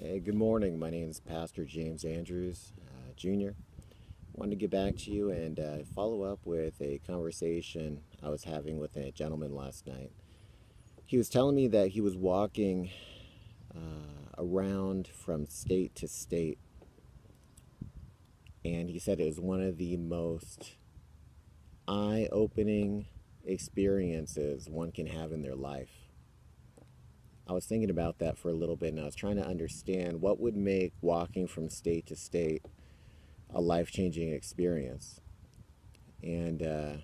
Hey, good morning. My name is Pastor James Andrews, Jr. Wanted to get back to you and follow up with a conversation I was having with a gentleman last night. He was telling me that he was walking around from state to state, and he said it was one of the most eye-opening experiences one can have in their life. I was thinking about that for a little bit, and I was trying to understand what would make walking from state to state a life-changing experience. And I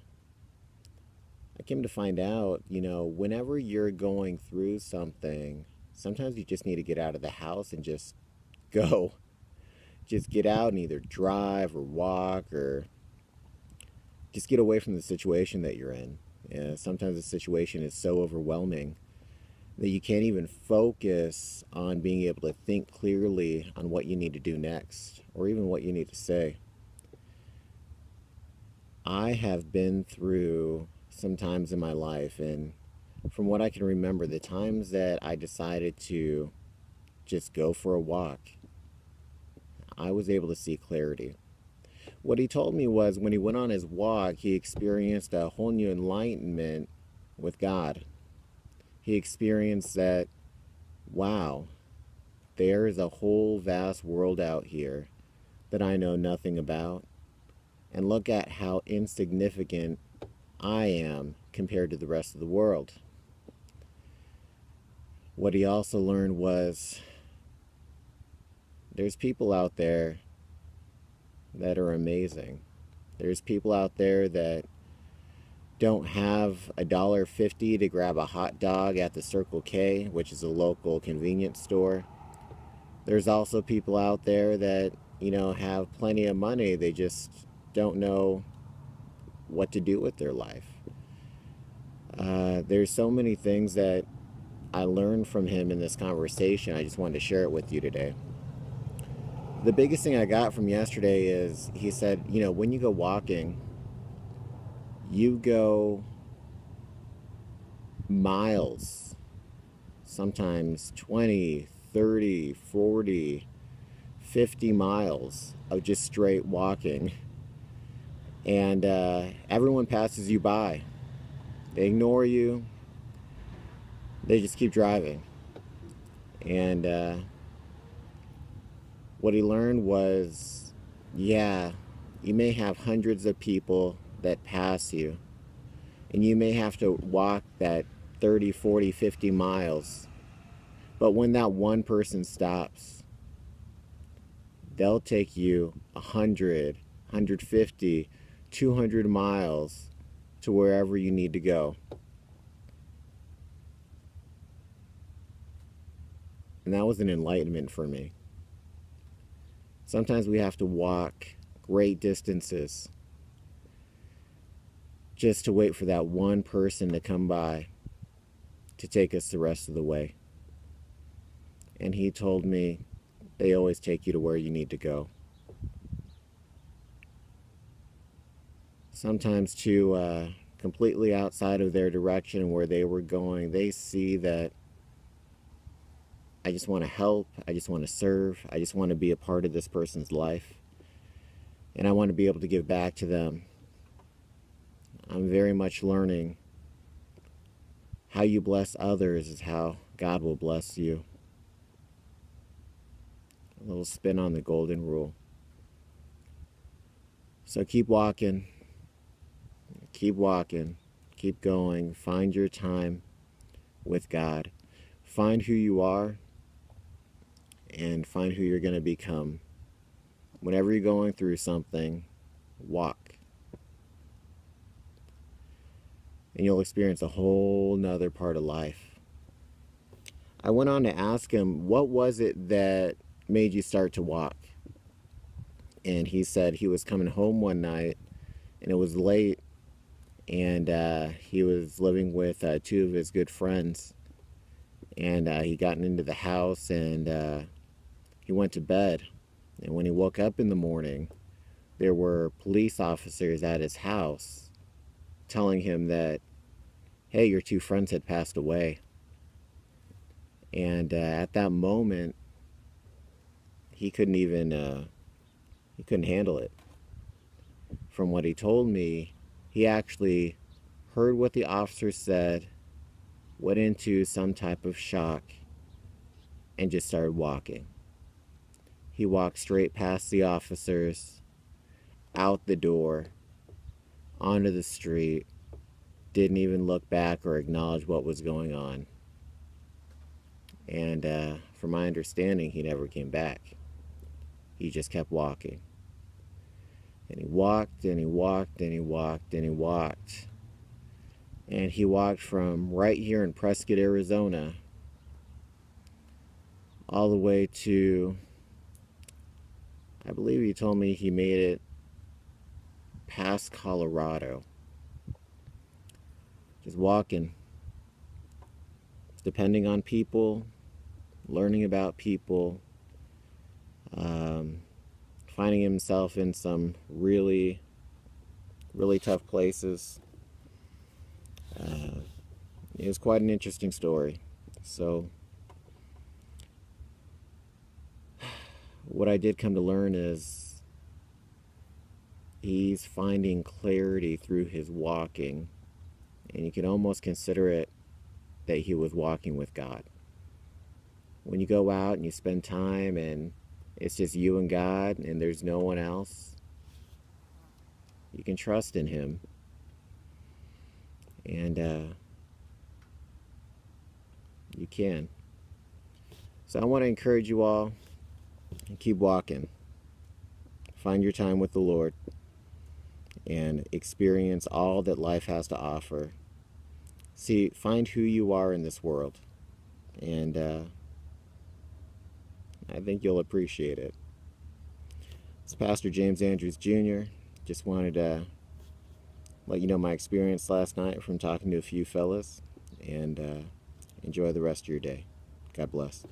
came to find out, whenever you're going through something, sometimes you just need to get out of the house and just go. Just get out and either drive or walk or just get away from the situation that you're in. Sometimes the situation is so overwhelming that you can't even focus on being able to think clearly on what you need to do next or even what you need to say. I have been through some times in my life, and from what I can remember, the times that I decided to just go for a walk, I was able to see clarity. What he told me was when he went on his walk, he experienced a whole new enlightenment with God. He experienced that, wow, there is a whole vast world out here that I know nothing about. And look at how insignificant I am compared to the rest of the world. What he also learned was there's people out there that are amazing. There's people out there that don't have $1.50 to grab a hot dog at the Circle K, which is a local convenience store. There's also people out there that, have plenty of money. They just don't know what to do with their life. There's so many things that I learned from him in this conversation. I just wanted to share it with you today. The biggest thing I got from yesterday is he said, when you go walking, you go miles, sometimes 20, 30, 40, 50 miles of just straight walking. And everyone passes you by. They ignore you. They just keep driving. And what he learned was, yeah, you may have hundreds of people that pass you, and you may have to walk that 30, 40, 50 miles. But when that one person stops, they'll take you 100, 150, 200 miles to wherever you need to go. And that was an enlightenment for me. Sometimes we have to walk great distances just to wait for that one person to come by to take us the rest of the way. And he told me they always take you to where you need to go. Sometimes too, completely outside of their direction where they were going, they see that I just want to help, I just want to serve, I just want to be a part of this person's life, and I want to be able to give back to them. I'm very much learning how you bless others is how God will bless you. A little spin on the golden rule. So keep walking, keep going, find your time with God, find who you are, and find who you're going to become. Whenever you're going through something, walk. And you'll experience a whole nother part of life. I went on to ask him, what was it that made you start to walk? And he said he was coming home one night, and it was late, and he was living with two of his good friends. And he gotten into the house, and he went to bed. And when he woke up in the morning, there were police officers at his house telling him that, hey, your two friends had passed away. And at that moment, he couldn't even he couldn't handle it. From what he told me, he actually heard what the officer said, went into some type of shock, and just started walking. He walked straight past the officers, out the door, onto the street, didn't even look back or acknowledge what was going on. And from my understanding, he never came back. He just kept walking. And he walked and he walked and he walked and he walked. And he walked from right here in Prescott, Arizona, all the way to, I believe he told me he made it past Colorado. Just walking, depending on people, learning about people, finding himself in some really, really tough places. It was quite an interesting story. So, what I did come to learn is he's finding clarity through his walking, and you can almost consider it that he was walking with God. When you go out and you spend time and it's just you and God and there's no one else, you can trust in him. And you can. So I want to encourage you all to keep walking. Find your time with the Lord and experience all that life has to offer. See, find who you are in this world. And I think you'll appreciate it. It's Pastor James Andrews Jr. Just wanted to let you know my experience last night from talking to a few fellas, and enjoy the rest of your day. God bless.